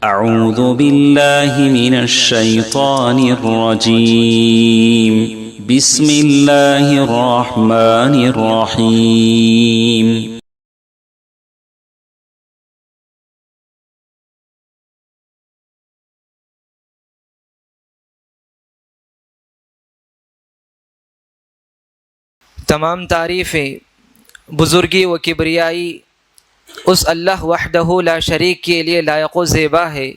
أعوذ بالله من الشيطان الرجيم بسم الله الرحمن الرحيم تمام تعریفیں بزرگی و کبریائی اس اللہ وحدہ لا شریک کے لیے لائق و زیبا ہے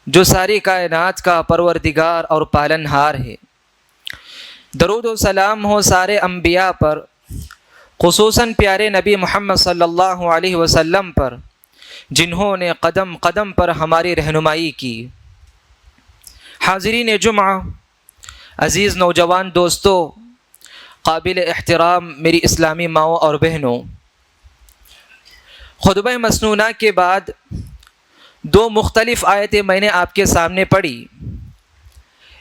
جو ساری کائنات کا پروردگار اور پالنہار ہے۔ درود و سلام ہو سارے انبیاء پر، خصوصاً پیارے نبی محمد صلی اللہ علیہ وسلم پر، جنہوں نے قدم قدم پر ہماری رہنمائی کی۔ حاضرین جمعہ، عزیز نوجوان دوستو، قابل احترام میری اسلامی ماؤں اور بہنوں، خطبہ مسنونہ کے بعد دو مختلف آیتیں میں نے آپ کے سامنے پڑھی۔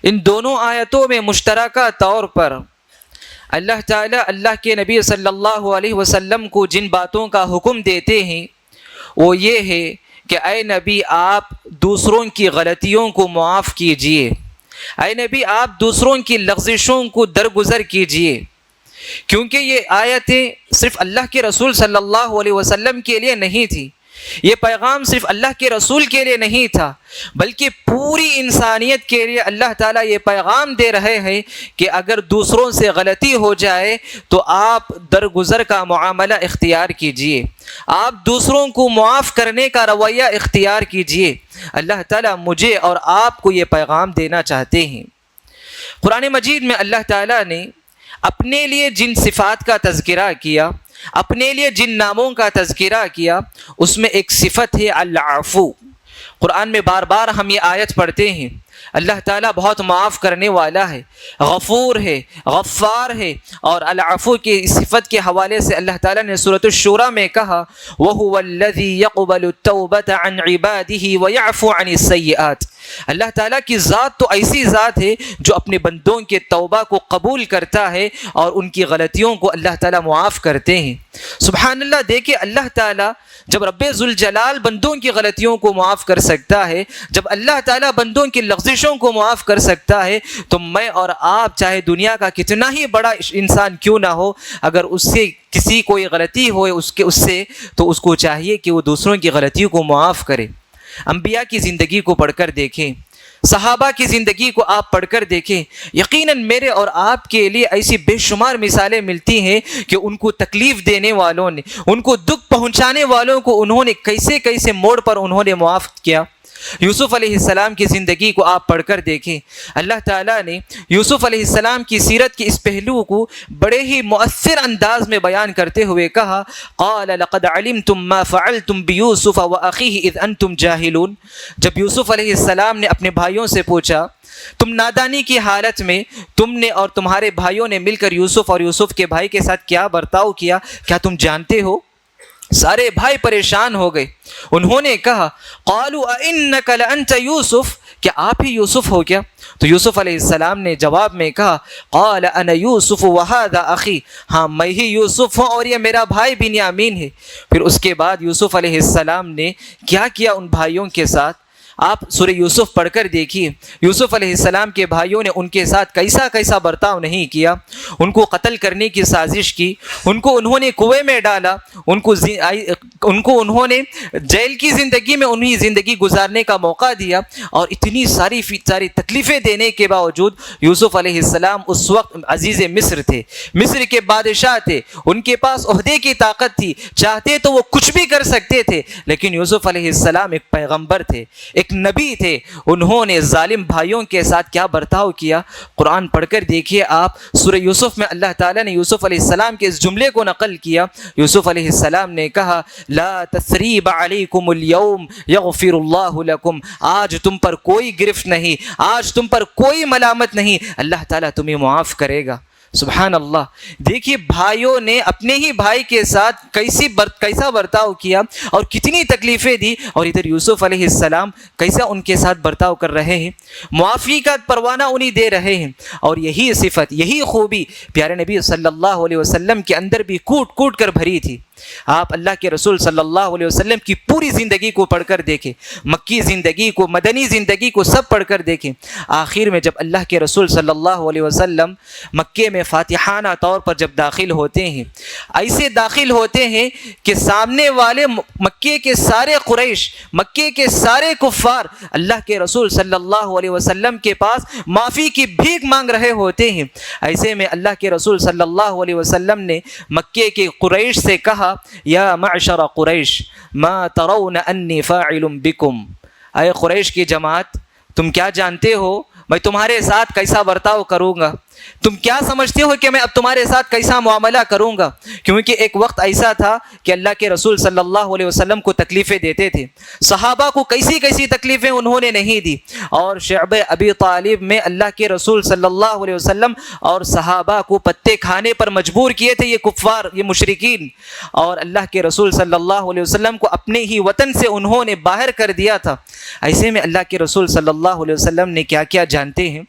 ان دونوں آیتوں میں مشترکہ طور پر اللہ تعالیٰ اللہ کے نبی صلی اللہ علیہ وسلم کو جن باتوں کا حکم دیتے ہیں وہ یہ ہے کہ اے نبی آپ دوسروں کی غلطیوں کو معاف کیجئے، اے نبی آپ دوسروں کی لغزشوں کو درگزر کیجئے، کیونکہ یہ آیتیں صرف اللہ کے رسول صلی اللہ علیہ وسلم کے لیے نہیں تھی، یہ پیغام صرف اللہ کے رسول کے لیے نہیں تھا، بلکہ پوری انسانیت کے لیے اللہ تعالیٰ یہ پیغام دے رہے ہیں کہ اگر دوسروں سے غلطی ہو جائے تو آپ درگزر کا معاملہ اختیار کیجئے، آپ دوسروں کو معاف کرنے کا رویہ اختیار کیجئے۔ اللہ تعالیٰ مجھے اور آپ کو یہ پیغام دینا چاہتے ہیں۔ قرآن مجید میں اللہ تعالیٰ نے اپنے لیے جن صفات کا تذکرہ کیا، اپنے لیے جن ناموں کا تذکرہ کیا، اس میں ایک صفت ہے العفو۔ قرآن میں بار بار ہم یہ آیت پڑھتے ہیں، اللہ تعالیٰ بہت معاف کرنے والا ہے، غفور ہے، غفار ہے، اور العفو کی صفت کے حوالے سے اللہ تعالیٰ نے سورۃ الشورى میں کہا وَهُوَ الَّذِي يَقْبَلُ التَّوْبَةَ عَنْ عِبَادِهِ وَيَعْفُو عَنِ السَّيِّئَاتِ۔ اللہ تعالیٰ کی ذات تو ایسی ذات ہے جو اپنے بندوں کے توبہ کو قبول کرتا ہے اور ان کی غلطیوں کو اللہ تعالیٰ معاف کرتے ہیں۔ سبحان اللہ، دیکھیں اللہ تعالیٰ جب رب ذوالجلال بندوں کی غلطیوں کو معاف کر سکتا ہے، جب اللہ تعالیٰ بندوں کی لغزشوں کو معاف کر سکتا ہے، تو میں اور آپ چاہے دنیا کا کتنا ہی بڑا انسان کیوں نہ ہو، اگر اس سے کسی کوئی غلطی ہوئے اس سے تو اس کو چاہیے کہ وہ دوسروں کی غلطیوں کو معاف کرے۔ انبیاء کی زندگی کو پڑھ کر دیکھیں، صحابہ کی زندگی کو آپ پڑھ کر دیکھیں، یقیناً میرے اور آپ کے لیے ایسی بے شمار مثالیں ملتی ہیں کہ ان کو تکلیف دینے والوں نے، ان کو دکھ پہنچانے والوں کو انہوں نے کیسے کیسے موڑ پر انہوں نے معاف کیا۔ یوسف علیہ السلام کی زندگی کو آپ پڑھ کر دیکھیں، اللہ تعالیٰ نے یوسف علیہ السلام کی سیرت کے اس پہلو کو بڑے ہی مؤثر انداز میں بیان کرتے ہوئے کہا قال لقد علمتم ما فعلتم بیوسف واخیہ اذ انتم جاہلون۔ جب یوسف علیہ السلام نے اپنے بھائیوں سے پوچھا تم نادانی کی حالت میں تم نے اور تمہارے بھائیوں نے مل کر یوسف اور یوسف کے بھائی کے ساتھ کیا برتاؤ کیا، کیا تم جانتے ہو؟ سارے بھائی پریشان ہو گئے، انہوں نے کہا قالوا اِنَّكَ لَأَنْتَ یوسف، کیا آپ ہی یوسف ہو کیا؟ تو یوسف علیہ السلام نے جواب میں کہا قال انا یوسف وہذا اخی، ہاں میں ہی یوسف ہوں اور یہ میرا بھائی بنیامین ہے۔ پھر اس کے بعد یوسف علیہ السلام نے کیا کیا ان بھائیوں کے ساتھ، آپ سورہ یوسف پڑھ کر دیکھیے۔ یوسف علیہ السلام کے بھائیوں نے ان کے ساتھ کیسا کیسا برتاؤ نہیں کیا، ان کو قتل کرنے کی سازش کی، ان کو انہوں نے کنویں میں ڈالا، ان کو انہوں نے جیل کی زندگی میں انہیں زندگی گزارنے کا موقع دیا، اور اتنی ساری تکلیفیں دینے کے باوجود یوسف علیہ السلام اس وقت عزیز مصر تھے، مصر کے بادشاہ تھے، ان کے پاس عہدے کی طاقت تھی، چاہتے تو وہ کچھ بھی کر سکتے تھے، لیکن یوسف علیہ السلام ایک پیغمبر تھے، ایک نبی تھے، انہوں نے ظالم بھائیوں کے ساتھ کیا برتاؤ کیا۔ قرآن پڑھ کر دیکھیے آپ، سورہ یوسف میں اللہ تعالیٰ نے یوسف علیہ السلام کے اس جملے کو نقل کیا۔ یوسف علیہ السلام نے کہا لا تثریب علیکم اليوم یغفر اللہ لکم، آج تم پر کوئی گرفت نہیں، آج تم پر کوئی ملامت نہیں، اللہ تعالیٰ تمہیں معاف کرے گا۔ سبحان اللہ، دیکھیے بھائیوں نے اپنے ہی بھائی کے ساتھ کیسا برتاؤ کیا اور کتنی تکلیفیں دی، اور ادھر یوسف علیہ السلام کیسا ان کے ساتھ برتاؤ کر رہے ہیں، معافی کا پروانہ انہیں دے رہے ہیں۔ اور یہی صفت، یہی خوبی پیارے نبی صلی اللہ علیہ وسلم کے اندر بھی کوٹ کوٹ کر بھری تھی۔ آپ اللہ کے رسول صلی اللہ علیہ وسلم کی پوری زندگی کو پڑھ کر دیکھیں، مکی زندگی کو، مدنی زندگی کو سب پڑھ کر دیکھیں۔ آخر میں جب اللہ کے رسول صلی اللہ علیہ وسلم مکے میں فاتحانہ طور پر جب داخل ہوتے ہیں، ایسے داخل ہوتے ہیں کہ سامنے والے مکے کے سارے قریش، مکے کے سارے کفار اللہ کے رسول صلی اللہ علیہ وسلم کے پاس معافی کی بھیک مانگ رہے ہوتے ہیں۔ ایسے میں اللہ کے رسول صلی اللہ علیہ وسلم نے مکے کے قریش سے کہا، یا معشر قریش ما ترون انی فاعل بکم، اے قریش کی جماعت، تم کیا جانتے ہو میں تمہارے ساتھ کیسا برتاؤ کروں گا؟ تم کیا سمجھتے ہو کہ میں اب تمہارے ساتھ کیسا معاملہ کروں گا؟ کیونکہ ایک وقت ایسا تھا کہ اللہ کے رسول صلی اللہ علیہ وسلم کو تکلیفیں دیتے تھے، صحابہ کو کیسی کیسی تکلیفیں انہوں نے نہیں دی، اور شعب ابی طالب میں اللہ کے رسول صلی اللہ علیہ وسلم اور صحابہ کو پتے کھانے پر مجبور کیے تھے یہ کفار، یہ مشرکین، اور اللہ کے رسول صلی اللہ علیہ وسلم کو اپنے ہی وطن سے انہوں نے باہر کر دیا تھا۔ ایسے میں اللہ کے رسول صلی اللہ علیہ وسلم نے کیا کیا جانتے ہیں؟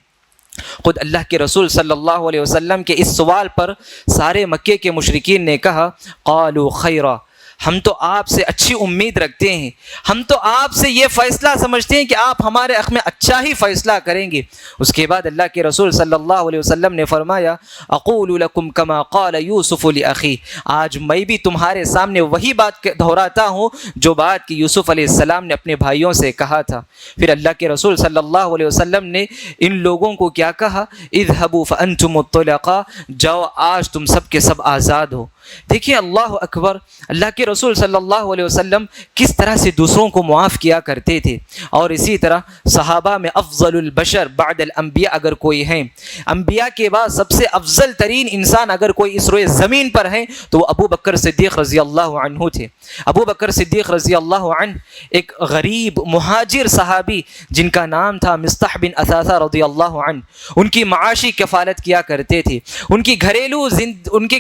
خود اللہ کے رسول صلی اللہ علیہ وسلم کے اس سوال پر سارے مکے کے مشرکین نے کہا، قالوا خیرا، ہم تو آپ سے اچھی امید رکھتے ہیں، ہم تو آپ سے یہ فیصلہ سمجھتے ہیں کہ آپ ہمارے حق میں اچھا ہی فیصلہ کریں گے۔ اس کے بعد اللہ کے رسول صلی اللہ علیہ وسلم نے فرمایا، اقول لکم کما قال یوسف لاخی، آج میں بھی تمہارے سامنے وہی بات دہراتا ہوں جو بات کہ یوسف علیہ السلام نے اپنے بھائیوں سے کہا تھا۔ پھر اللہ کے رسول صلی اللہ علیہ وسلم نے ان لوگوں کو کیا کہا، اذهبوا فانتم الطلقاء، جاؤ آج تم سب کے سب آزاد ہو۔ دیکھیں اللہ اکبر، اللہ کے رسول صلی اللہ علیہ وسلم کس طرح سے دوسروں کو معاف کیا کرتے تھے، اور اسی طرح صحابہ میں افضل البشر بعد الانبیاء اگر کوئی ہیں، انبیاء کے بعد سب سے افضل ترین انسان اگر کوئی اس روئے زمین پر ہیں تو وہ ابو بکر صدیق رضی اللہ عنہ تھے۔ ابو بکر صدیق رضی اللہ عنہ ایک غریب مہاجر صحابی جن کا نام تھا مصطح بن اثاثہ رضی اللہ عنہ، ان کی معاشی کفالت کیا کرتے تھے، ان کی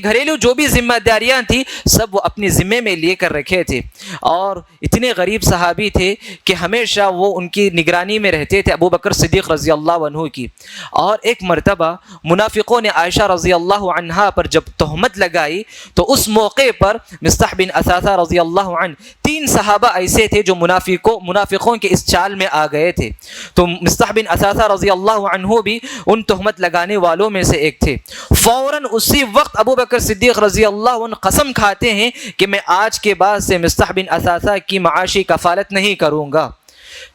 گھریلو جو بھی ذمہ داریاں تھیں سب وہ اپنے ذمے میں لے کر رکھے تھے، اور اتنے غریب صحابی تھے کہ ہمیشہ وہ ان کی نگرانی میں رہتے تھے ابو بکر صدیق رضی اللہ عنہ کی۔ اور ایک مرتبہ منافقوں نے عائشہ رضی اللہ عنہا پر جب تہمت لگائی تو اس موقع پر مصطح بن اثاثہ رضی اللہ عنہ، 3 صحابہ ایسے تھے جو منافقوں کے اس چال میں آ گئے تھے، تو مصطح بن اثاثہ رضی اللہ عنہ بھی ان تہمت لگانے والوں میں سے ایک تھے۔ فوراً اسی وقت ابو بکر صدیق رضی اللہ عنہ قسم کھاتے ہیں کہ میں آج کے بعد سے مصطح بن اثاثہ کی معاشی کفالت نہیں کروں گا۔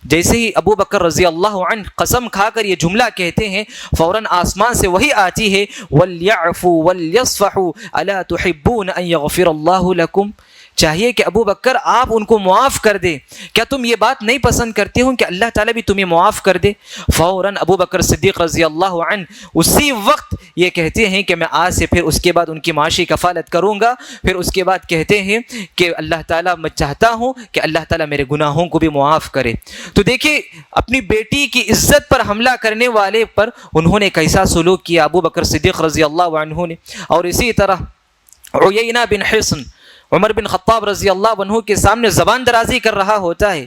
جیسے ہی ابو بکر رضی اللہ عنہ قسم کھا کر یہ جملہ کہتے ہیں، فوراً آسمان سے وحی آتی ہے، وَلْيَعْفُوا وَلْيَصْفَحُوا أَلَا تُحِبُّونَ أَن يَغْفِرَ اللَّهُ لَكُمْ، چاہیے کہ ابو بکر آپ ان کو معاف کر دیں، کیا تم یہ بات نہیں پسند کرتے ہو کہ اللہ تعالیٰ بھی تمہیں معاف کر دے؟ فوراً ابو بکر صدیق رضی اللہ عنہ اسی وقت یہ کہتے ہیں کہ میں آج سے پھر اس کے بعد ان کی معاشی کفالت کروں گا۔ پھر اس کے بعد کہتے ہیں کہ اللہ تعالیٰ، میں چاہتا ہوں کہ اللہ تعالیٰ میرے گناہوں کو بھی معاف کرے۔ تو دیکھیں اپنی بیٹی کی عزت پر حملہ کرنے والے پر انہوں نے کیسا سلوک کیا ابو بکر صدیق رضی اللہ عنہ نے۔ اور اسی طرح عیینہ بن حصن عمر بن خطاب رضی اللہ عنہ کے سامنے زبان درازی کر رہا ہوتا ہے۔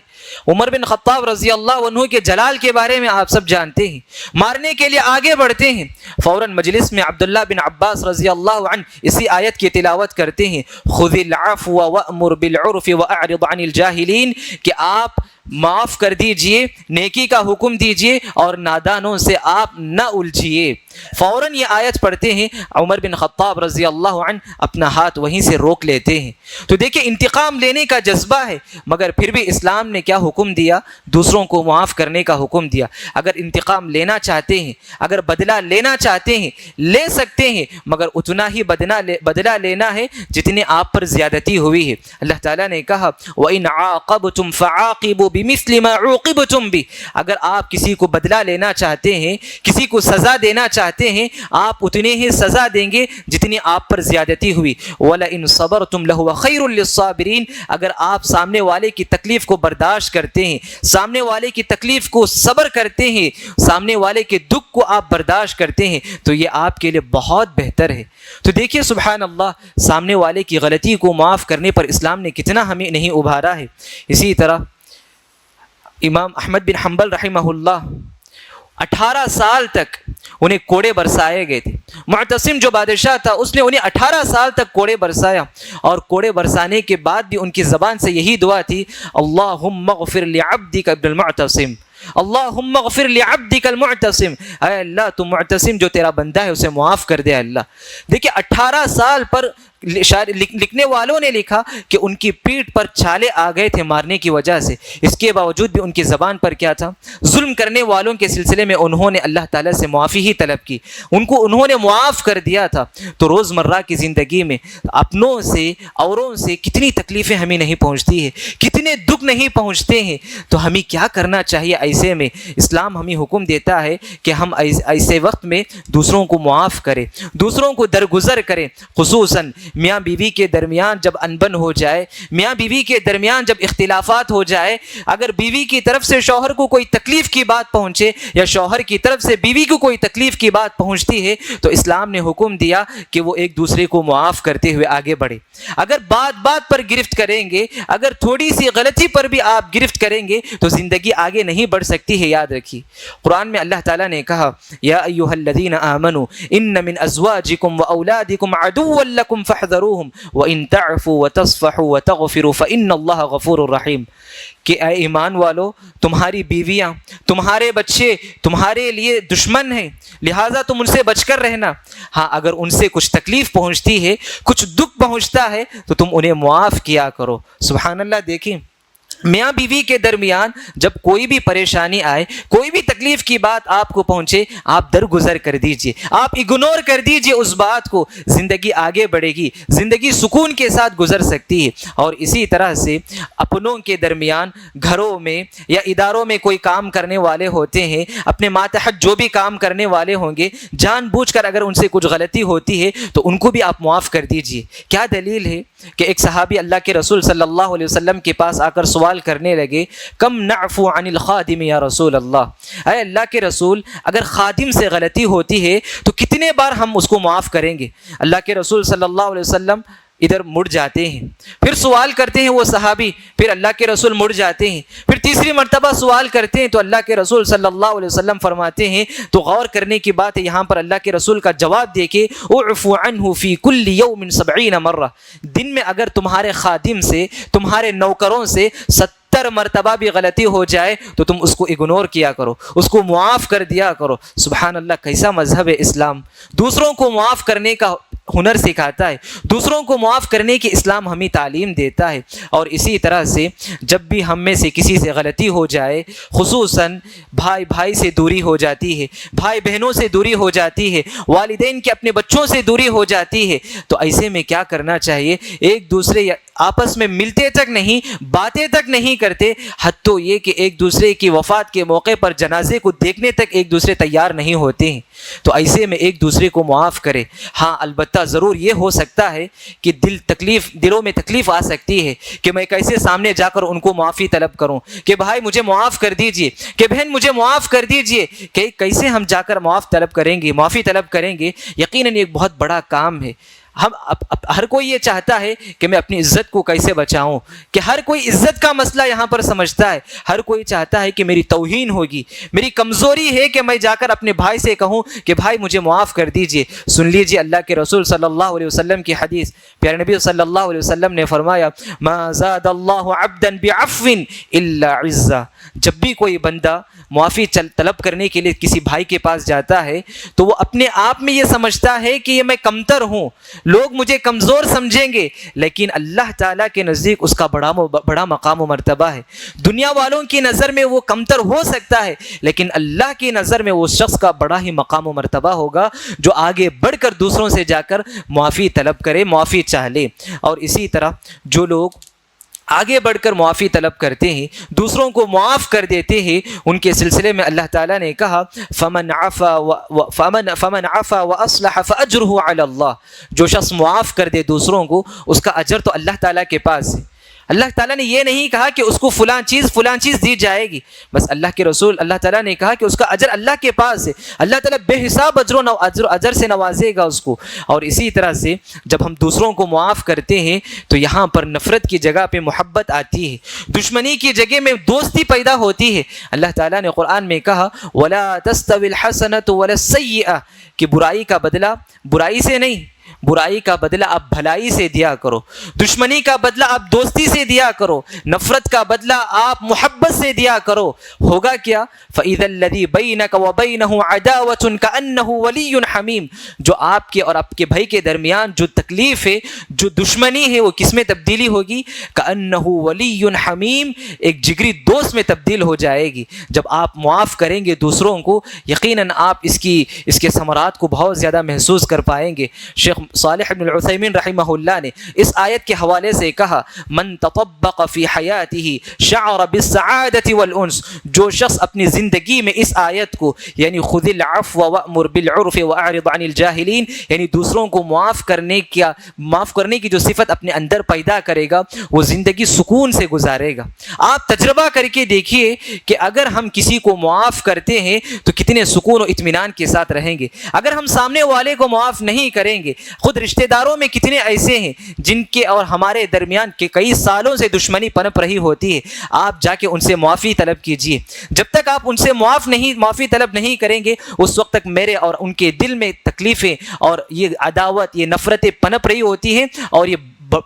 عمر بن خطاب رضی اللہ عنہ کے جلال کے بارے میں آپ سب جانتے ہیں، مارنے کے لیے آگے بڑھتے ہیں، فوراً مجلس میں عبداللہ بن عباس رضی اللہ عنہ اسی آیت کی تلاوت کرتے ہیں، خذ العفو وأمر بالعرف واعرض عن الجاہلین، کہ آپ معاف کر دیجئے، نیکی کا حکم دیجئے اور نادانوں سے آپ نہ الجھیے۔ فوراً یہ آیت پڑھتے ہیں، عمر بن خطاب رضی اللہ عنہ اپنا ہاتھ وہیں سے روک لیتے ہیں۔ تو دیکھیں انتقام لینے کا جذبہ ہے، مگر پھر بھی اسلام نے کیا حکم دیا؟ دوسروں کو معاف کرنے کا حکم دیا۔ اگر انتقام لینا چاہتے ہیں، اگر بدلہ لینا چاہتے ہیں، لے سکتے ہیں، مگر اتنا ہی بدلہ لینا ہے جتنے آپ پر زیادتی ہوئی ہے۔ اللہ تعالیٰ نے کہا، وَإِنْ عَاقَبْتُمْ فَعَاقِبُوا بِمِثْلِ مَا عُوقِبْتُمْ بِهِ، اگر آپ کسی کو بدلہ لینا چاہتے ہیں، کسی کو سزا دینا چاہتے ہیں، آپ اتنے ہی سزا دیں گے جتنی آپ پر زیادتی ہوئی۔ وَلَئِنْ صَبَرْتُمْ لَهُوَ خَيْرٌ لِلصَّابِرِينَ، اگر آپ سامنے والے کی تکلیف کو برداشت کرتے ہیں، سامنے والے کی تکلیف کو صبر کرتے ہیں، سامنے والے کے دکھ کو آپ برداشت کرتے ہیں تو یہ آپ کے لیے بہت بہتر ہے۔ تو دیکھیے سبحان اللہ، سامنے والے کی غلطی کو معاف کرنے پر اسلام نے کتنا ہمیں نہیں ابھارا ہے۔ اسی طرح امام احمد بن حنبل رحمہ اللہ 18 سال تک انہیں کوڑے برسائے گئے تھے۔ معتصم جو بادشاہ تھا اس نے انہیں 18 سال تک کوڑے برسایا، اور کوڑے برسانے کے بعد بھی ان کی زبان سے یہی دعا تھی، اللہم اغفر لعبدک ابن المعتصم، اللہم اغفر لعبدک المعتصم، اے اللہ تو معتصم جو تیرا بندہ ہے اسے معاف کر دے اللہ۔ دیکھیں 18 سال پر لکھنے والوں نے لکھا کہ ان کی پیٹھ پر چھالے آ گئے تھے مارنے کی وجہ سے، اس کے باوجود بھی ان کی زبان پر کیا تھا؟ ظلم کرنے والوں کے سلسلے میں انہوں نے اللہ تعالیٰ سے معافی ہی طلب کی، ان کو انہوں نے معاف کر دیا تھا۔ تو روزمرہ کی زندگی میں اپنوں سے اوروں سے کتنی تکلیفیں ہمیں نہیں پہنچتی ہیں، کتنے دکھ نہیں پہنچتے ہیں، تو ہمیں کیا کرنا چاہیے ایسے میں؟ اسلام ہمیں حکم دیتا ہے کہ ہم ایسے وقت میں دوسروں کو معاف کریں، دوسروں کو درگزر کریں، خصوصاً میاں بیوی کے درمیان جب انبن ہو جائے، میاں بیوی کے درمیان جب اختلافات ہو جائے، اگر بیوی کی طرف سے شوہر کو کوئی تکلیف کی بات پہنچے یا شوہر کی طرف سے بیوی کو کوئی تکلیف کی بات پہنچتی ہے تو اسلام نے حکم دیا کہ وہ ایک دوسرے کو معاف کرتے ہوئے آگے بڑھے۔ اگر بات بات پر گرفت کریں گے، اگر تھوڑی سی غلطی پر بھی آپ گرفت کریں گے تو زندگی آگے نہیں بڑھ سکتی ہے، یاد رکھیے۔ قرآن میں اللہ تعالیٰ نے کہا، یا ایھا الذین آمنوا ان من ازواجکم واولادکم عدوا لکم فاحذروہم وان تعفوا وتصفحوا وتغفروا فان اللہ غفور رحیم، کہ اے ایمان والو، تمہاری بیویاں، تمہارے بچے تمہارے لیے دشمن ہیں، لہٰذا تم ان سے بچ کر رہنا۔ ہاں اگر ان سے کچھ تکلیف پہنچتی ہے، کچھ دکھ پہنچتا ہے تو تم انہیں معاف کیا کرو۔ سبحان اللہ۔ دیکھیں میاں بیوی کے درمیان جب کوئی بھی پریشانی آئے، کوئی بھی تکلیف کی بات آپ کو پہنچے، آپ درگزر کر دیجئے، آپ اگنور کر دیجئے اس بات کو، زندگی آگے بڑھے گی، زندگی سکون کے ساتھ گزر سکتی ہے۔ اور اسی طرح سے اپنوں کے درمیان گھروں میں یا اداروں میں کوئی کام کرنے والے ہوتے ہیں، اپنے ماتحت جو بھی کام کرنے والے ہوں گے، جان بوجھ کر اگر ان سے کچھ غلطی ہوتی ہے تو ان کو بھی آپ معاف کر دیجئے۔ کیا دلیل ہے کہ ایک صحابی اللہ کے رسول صلی اللہ علیہ وسلم کے پاس آ کر سوال کرنے لگے، کم نعفو عن الخادم یا رسول اللہ، اے اللہ کے رسول اگر خادم سے غلطی ہوتی ہے تو کتنے بار ہم اس کو معاف کریں گے؟ اللہ کے رسول صلی اللہ علیہ وسلم ادھر مڑ جاتے ہیں، پھر سوال کرتے ہیں وہ صحابی، پھر اللہ کے رسول مڑ جاتے ہیں، پھر تیسری مرتبہ سوال کرتے ہیں تو اللہ کے رسول صلی اللہ علیہ وسلم فرماتے ہیں، تو غور کرنے کی بات ہے یہاں پر اللہ کے رسول کا جواب دیکھے، اعفو عنہ فی کل یوم 70 مرہ، دن میں اگر تمہارے خادم سے، تمہارے نوکروں سے 70 مرتبہ بھی غلطی ہو جائے تو تم اس کو اگنور کیا کرو، اس کو معاف کر دیا کرو۔ سبحان اللہ، کیسا مذہب ہے اسلام! دوسروں کو معاف کرنے کا ہنر سکھاتا ہے، دوسروں کو معاف کرنے کی اسلام ہمیں تعلیم دیتا ہے۔ اور اسی طرح سے جب بھی ہم میں سے کسی سے غلطی ہو جائے، خصوصاً بھائی بھائی سے دوری ہو جاتی ہے، بھائی بہنوں سے دوری ہو جاتی ہے، والدین کے اپنے بچوں سے دوری ہو جاتی ہے، تو ایسے میں کیا کرنا چاہیے؟ ایک دوسرے آپس میں ملتے تک نہیں، باتیں تک نہیں کرتے، حتیٰ یہ کہ ایک دوسرے کی وفات کے موقع پر جنازے کو دیکھنے تک ایک دوسرے تیار نہیں ہوتے ہیں۔ تو ایسے میں ایک دوسرے کو معاف کرے۔ ہاں البتہ ضرور یہ ہو سکتا ہے کہ دلوں میں تکلیف آ سکتی ہے کہ میں کیسے سامنے جا کر ان کو معافی طلب کروں کہ بھائی مجھے معاف کر دیجئے، کہ بہن مجھے معاف کر دیجئے، کہ کیسے ہم جا کر معافی طلب کریں گے؟ یقیناً ایک بہت بڑا کام ہے۔ ہر کوئی یہ چاہتا ہے کہ میں اپنی عزت کو کیسے بچاؤں، کہ ہر کوئی عزت کا مسئلہ یہاں پر سمجھتا ہے، ہر کوئی چاہتا ہے کہ میری توہین ہوگی، میری کمزوری ہے کہ میں جا کر اپنے بھائی سے کہوں کہ بھائی مجھے معاف کر دیجئے۔ سن لیجئے اللہ کے رسول صلی اللہ علیہ وسلم کی حدیث، پیارے نبی صلی اللہ علیہ وسلم نے فرمایا، ما زاد اللہ عبدا بعفو الا عزا، جب بھی کوئی بندہ معافی طلب کرنے کے لیے کسی بھائی کے پاس جاتا ہے تو وہ اپنے آپ میں یہ سمجھتا ہے کہ یہ میں کمتر ہوں، لوگ مجھے کمزور سمجھیں گے، لیکن اللہ تعالیٰ کے نزدیک اس کا بڑا مقام و مرتبہ ہے۔ دنیا والوں کی نظر میں وہ کمتر ہو سکتا ہے، لیکن اللہ کی نظر میں وہ شخص کا بڑا ہی مقام و مرتبہ ہوگا جو آگے بڑھ کر دوسروں سے جا کر معافی طلب کرے، معافی چاہ لے۔ اور اسی طرح جو لوگ آگے بڑھ کر معافی طلب کرتے ہیں، دوسروں کو معاف کر دیتے ہیں، ان کے سلسلے میں اللہ تعالیٰ نے کہا فمن عفا واصلح فاجرہ علی اللہ، جو شخص معاف کر دے دوسروں کو، اس کا اجر تو اللہ تعالیٰ کے پاس ہے۔ اللہ تعالیٰ نے یہ نہیں کہا کہ اس کو فلاں چیز دی جائے گی، بس اللہ کے رسول اللہ تعالیٰ نے کہا کہ اس کا اجر اللہ کے پاس ہے، اللہ تعالیٰ بے حساب اجر سے نوازے گا اس کو۔ اور اسی طرح سے جب ہم دوسروں کو معاف کرتے ہیں تو یہاں پر نفرت کی جگہ پہ محبت آتی ہے، دشمنی کی جگہ میں دوستی پیدا ہوتی ہے۔ اللہ تعالیٰ نے قرآن میں کہا وَلَا تَسْتَوِي الْحَسَنَةُ وَلَا السَّيِّئَةُ کہ برائی کا بدلہ برائی سے نہیں، برائی کا بدلہ آپ بھلائی سے دیا کرو، دشمنی کا بدلہ آپ دوستی سے دیا کرو، نفرت کا بدلہ آپ محبت سے دیا کرو۔ ہوگا کیا؟ فَإِذَا الَّذِي بَيْنَكَ وَبَيْنَهُ عَدَاوَةٌ كَأَنَّهُ وَلِيٌّ حَمِيمٌ جو آپ کے اور آپ کے بھائی کے درمیان جو تکلیف ہے، جو دشمنی ہے، وہ کس میں تبدیلی ہوگی؟ كَأَنَّهُ وَلِيٌّ حَمِيمٌ ایک جگری دوست میں تبدیل ہو جائے گی۔ جب آپ معاف کریں گے دوسروں کو، یقیناً آپ اس کے ثمرات کو بہت زیادہ محسوس کر پائیں گے۔ شیخ صالح بن العثیمین رحمہ اللہ نے اس آیت کے حوالے سے کہا من تطبق فی حیاتہ شعر بالسعادۃ والانس جو شخص اپنی زندگی میں اس آیت کو یعنی خذ العفو وامر بالعرف واعرض عن الجاہلین یعنی دوسروں کو معاف کرنے کی جو صفت اپنے اندر پیدا کرے گا، وہ زندگی سکون سے گزارے گا۔ آپ تجربہ کر کے دیکھیے کہ اگر ہم کسی کو معاف کرتے ہیں تو کتنے سکون و اطمینان کے ساتھ رہیں گے۔ اگر ہم سامنے والے کو معاف نہیں کریں گے، خود رشتہ داروں میں کتنے ایسے ہیں جن کے اور ہمارے درمیان کے کئی سالوں سے دشمنی پنپ رہی ہوتی ہے، آپ جا کے ان سے معافی طلب کیجئے۔ جب تک آپ ان سے معافی طلب نہیں کریں گے، اس وقت تک میرے اور ان کے دل میں تکلیفیں اور یہ عداوت، یہ نفرتیں پنپ رہی ہوتی ہیں اور یہ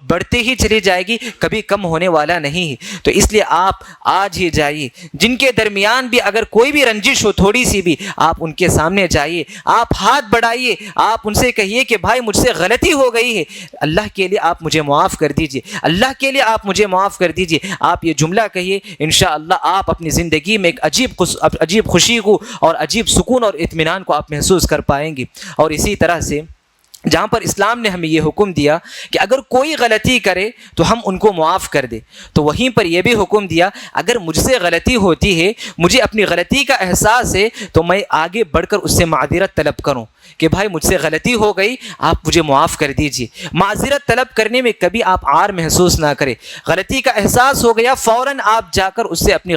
بڑھتے ہی چلی جائے گی، کبھی کم ہونے والا نہیں ہے۔ تو اس لیے آپ آج ہی جائیے، جن کے درمیان بھی اگر کوئی بھی رنجش ہو تھوڑی سی بھی، آپ ان کے سامنے جائیے، آپ ہاتھ بڑھائیے، آپ ان سے کہیے کہ بھائی مجھ سے غلطی ہو گئی ہے، اللہ کے لیے آپ مجھے معاف کر دیجئے، اللہ کے لیے آپ مجھے معاف کر دیجئے۔ آپ یہ جملہ کہیے، انشاءاللہ آپ اپنی زندگی میں ایک عجیب خوشی کو اور عجیب سکون اور اطمینان کو آپ محسوس کر پائیں گے۔ اور اسی طرح سے جہاں پر اسلام نے ہمیں یہ حکم دیا کہ اگر کوئی غلطی کرے تو ہم ان کو معاف کر دیں، تو وہیں پر یہ بھی حکم دیا اگر مجھ سے غلطی ہوتی ہے، مجھے اپنی غلطی کا احساس ہے، تو میں آگے بڑھ کر اس سے معذرت طلب کروں کہ بھائی مجھ سے غلطی ہو گئی، آپ مجھے معاف کر دیجئے۔ معذرت طلب کرنے میں کبھی آپ عار محسوس نہ کریں۔ غلطی کا احساس ہو گیا، فوراً آپ جا کر اس سے اپنی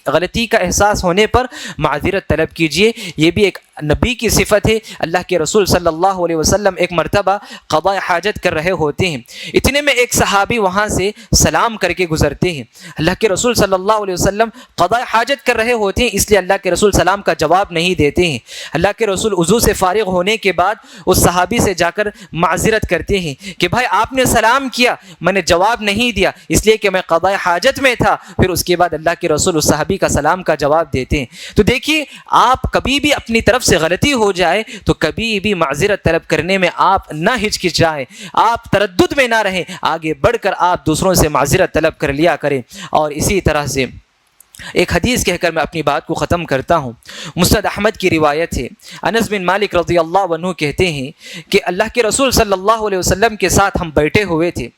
غلطی کا احساس ہونے پر معذرت طلب کیجئے۔ یہ بھی ایک نبی کی صفت ہے۔ اللہ کے رسول صلی اللہ علیہ وسلم ایک مرتبہ قضاء حاجت کر رہے ہوتے ہیں، اتنے میں ایک صحابی وہاں سے سلام کر کے گزرتے ہیں۔ اللہ کے رسول صلی اللہ علیہ وسلم قضاء حاجت کر رہے ہوتے ہیں، اس لیے اللہ کے رسول سلام کا جواب نہیں دیتے ہیں۔ اللہ کے رسول وضو سے فارغ ہونے کے بعد اس صحابی سے جا کر معذرت کرتے ہیں کہ بھائی آپ نے سلام کیا، میں نے جواب نہیں دیا اس لیے کہ میں قضاء حاجت میں تھا۔ پھر اس کے بعد اللہ کے رسول اس صحابی کا سلام کا جواب دیتے ہیں۔ تو دیکھیے، آپ کبھی بھی اپنی طرف سے غلطی ہو جائے تو کبھی بھی معذرت طلب کرنے میں آپ نہ ہچکچائیں، آپ تردد میں نہ رہیں، آگے بڑھ کر آپ دوسروں سے معذرت طلب کر لیا کریں۔ اور اسی طرح سے ایک حدیث کہہ کر میں اپنی بات کو ختم کرتا ہوں۔ مسند احمد کی روایت ہے، انس بن مالک رضی اللہ عنہ کہتے ہیں کہ اللہ کے رسول صلی اللہ علیہ وسلم کے ساتھ ہم بیٹھے ہوئے تھے،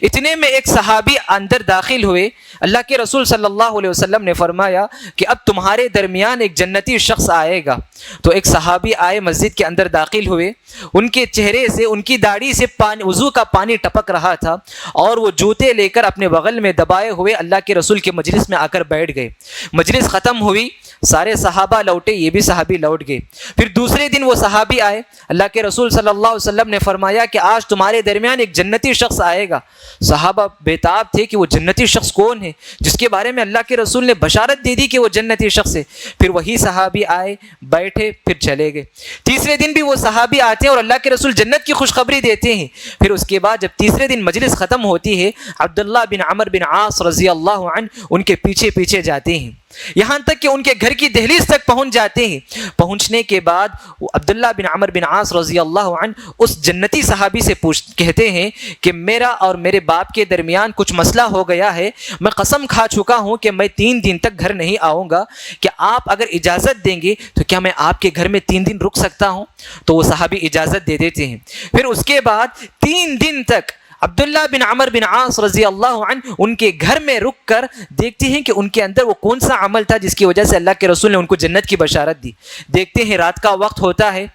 اتنے میں ایک صحابی اندر داخل ہوئے۔ اللہ کے رسول صلی اللہ علیہ وسلم نے فرمایا کہ اب تمہارے درمیان ایک جنتی شخص آئے گا۔ تو ایک صحابی آئے، مسجد کے اندر داخل ہوئے، ان کے چہرے سے، ان کی داڑھی سے وضو کا پانی ٹپک رہا تھا، اور وہ جوتے لے کر اپنے بغل میں دبائے ہوئے اللہ کے رسول کے مجلس میں آ کر بیٹھ گئے۔ مجلس ختم ہوئی، سارے صحابہ لوٹے، یہ بھی صحابی لوٹ گئے۔ پھر دوسرے دن وہ صحابی آئے، اللہ کے رسول صلی اللہ علیہ وسلم نے فرمایا کہ آج تمہارے درمیان ایک جنتی شخص آئے گا۔ صحابہ بیتاب تھے کہ وہ جنتی شخص کون ہے جس کے بارے میں اللہ کے رسول نے بشارت دے دی کہ وہ جنتی شخص ہے۔ پھر وہی صحابی آئے، بیٹھے، پھر چلے گئے۔ تیسرے دن بھی وہ صحابی آتے ہیں اور اللہ کے رسول جنت کی خوشخبری دیتے ہیں۔ پھر اس کے بعد جب تیسرے دن مجلس ختم ہوتی ہے، عبداللہ بن عمر بن عاص رضی اللہ عنہ ان کے پیچھے پیچھے جاتے ہیں، یہاں تک کہ ان کے گھر کی دہلیز تک پہنچ جاتے ہیں۔ پہنچنے کے بعد عبداللہ بن عمر بن عاص رضی اللہ عنہ اس جنتی صحابی سے کہتے ہیں کہ میرا اور میرے باپ کے درمیان کچھ مسئلہ ہو گیا ہے، میں قسم کھا چکا ہوں کہ میں 3 دن تک گھر نہیں آؤں گا، کہ آپ اگر اجازت دیں گے تو کیا میں آپ کے گھر میں 3 دن رک سکتا ہوں؟ تو وہ صحابی اجازت دے دیتے ہیں۔ پھر اس کے بعد 3 دن تک عبداللہ بن عمر بن عاص رضی اللہ عنہ ان کے گھر میں رک کر دیکھتے ہیں کہ ان کے اندر وہ کون سا عمل تھا جس کی وجہ سے اللہ کے رسول نے ان کو جنت کی بشارت دی۔ دیکھتے ہیں رات کا وقت ہوتا ہے،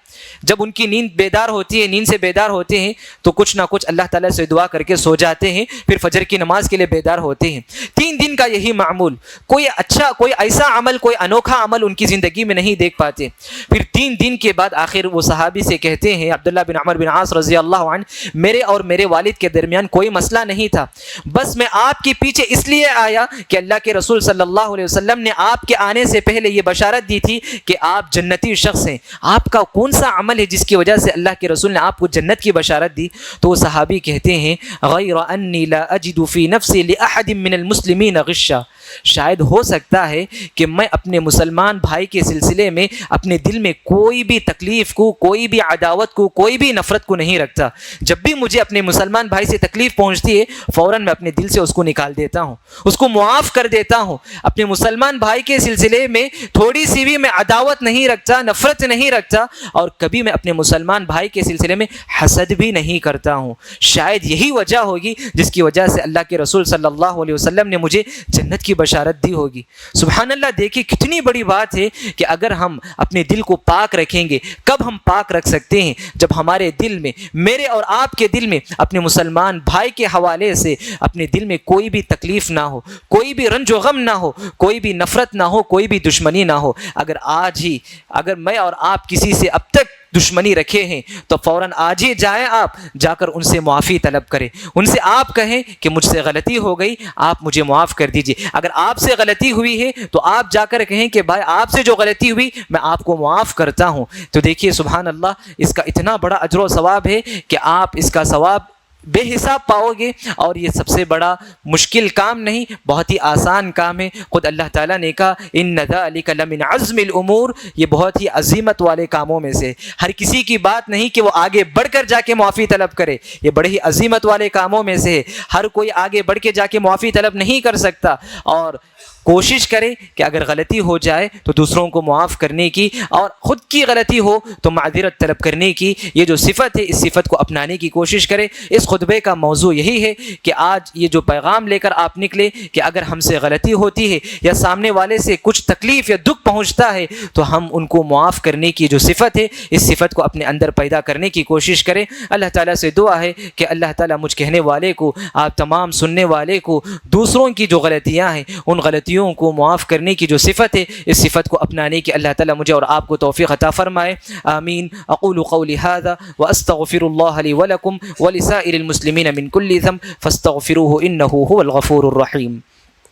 جب ان کی نیند بیدار ہوتی ہے، نیند سے بیدار ہوتے ہیں تو کچھ نہ کچھ اللہ تعالیٰ سے دعا کر کے سو جاتے ہیں، پھر فجر کی نماز کے لیے بیدار ہوتے ہیں۔ 3 دن کا یہی معمول، کوئی اچھا، کوئی ایسا عمل، کوئی انوکھا عمل ان کی زندگی میں نہیں دیکھ پاتے۔ پھر 3 دن کے بعد آخر وہ صحابی سے کہتے ہیں، عبداللہ بن عمر بن عاص رضی اللہ عنہ، میرے اور میرے والد کے درمیان کوئی مسئلہ نہیں تھا، بس میں آپ کے پیچھے اس لیے آیا کہ اللہ کے رسول صلی اللہ علیہ وسلم نے آپ کے آنے سے پہلے یہ بشارت دی تھی کہ آپ جنتی شخص ہیں۔ آپ کا کون سا عمل ہے جس کی وجہ سے اللہ کے رسول نے آپ کو جنت کی بشارت دی؟ تو وہ صحابی کہتے ہیں، غیر انی لا اجد فی نفسی لاحد من المسلمین غشا، شاید ہو سکتا ہے کہ میں اپنے مسلمان بھائی کے سلسلے میں اپنے دل میں کوئی بھی تکلیف کو، کوئی بھی عداوت کو، کوئی بھی نفرت کو نہیں رکھتا۔ جب بھی مجھے اپنے مسلمان بھائی سے تکلیف پہنچتی ہے فوراً میں اپنے دل سے اس کو نکال دیتا ہوں، اس کو معاف کر دیتا ہوں۔ اپنے مسلمان بھائی کے سلسلے میں تھوڑی سی بھی میں عداوت نہیں رکھتا، نفرت نہیں رکھتا، اور کبھی میں اپنے مسلمان بھائی کے سلسلے میں حسد بھی نہیں کرتا ہوں۔ شاید یہی وجہ ہوگی جس کی وجہ سے اللہ کے رسول صلی اللہ علیہ وسلم نے مجھے جنت کی بشارت دی ہوگی۔ سبحان اللہ، دیکھیے کتنی بڑی بات ہے کہ اگر ہم اپنے دل کو پاک رکھیں گے۔ کب ہم پاک رکھ سکتے ہیں؟ جب ہمارے دل میں، میرے اور آپ کے دل میں، اپنے مسلمان بھائی کے حوالے سے اپنے دل میں کوئی بھی تکلیف نہ ہو، کوئی بھی رنج و غم نہ ہو، کوئی بھی نفرت نہ ہو، کوئی بھی دشمنی نہ ہو۔ اگر میں اور آپ کسی سے اب تک دشمنی رکھے ہیں تو فوراً آج ہی جائیں، آپ جا کر ان سے معافی طلب کریں، ان سے آپ کہیں کہ مجھ سے غلطی ہو گئی، آپ مجھے معاف کر دیجئے۔ اگر آپ سے غلطی ہوئی ہے تو آپ جا کر کہیں کہ بھائی آپ سے جو غلطی ہوئی میں آپ کو معاف کرتا ہوں۔ تو دیکھیے سبحان اللہ، اس کا اتنا بڑا اجر و ثواب ہے کہ آپ اس کا ثواب بے حساب پاؤ گے، اور یہ سب سے بڑا مشکل کام نہیں، بہت ہی آسان کام ہے۔ خود اللہ تعالیٰ نے کہا ان ذلک لمن عزم الامور، یہ بہت ہی عظیمت والے کاموں میں سے۔ ہر کسی کی بات نہیں کہ وہ آگے بڑھ کر جا کے معافی طلب کرے، یہ بڑے ہی عظیمت والے کاموں میں سے ہے۔ ہر کوئی آگے بڑھ کے جا کے معافی طلب نہیں کر سکتا، اور کوشش کرے کہ اگر غلطی ہو جائے تو دوسروں کو معاف کرنے کی، اور خود کی غلطی ہو تو معذرت طلب کرنے کی، یہ جو صفت ہے اس صفت کو اپنانے کی کوشش کرے۔ اس خطبے کا موضوع یہی ہے کہ آج یہ جو پیغام لے کر آپ نکلے کہ اگر ہم سے غلطی ہوتی ہے یا سامنے والے سے کچھ تکلیف یا دکھ پہنچتا ہے تو ہم ان کو معاف کرنے کی جو صفت ہے اس صفت کو اپنے اندر پیدا کرنے کی کوشش کریں۔ اللہ تعالیٰ سے دعا ہے کہ اللہ تعالیٰ مجھ کہنے والے کو، آپ تمام سننے والے کو، دوسروں کی جو غلطیاں ہیں ان غلطیوں کو معاف کرنے کی جو صفت ہے اس صفت کو اپنانے کی اللہ تعالیٰ مجھے اور آپ کو توفیق عطا فرمائے۔ آمین۔ اقول قولی هذا واستغفر الله لي ولكم ولسائر المسلمين من كل ذنب فاستغفروه انه هو الغفور الرحيم۔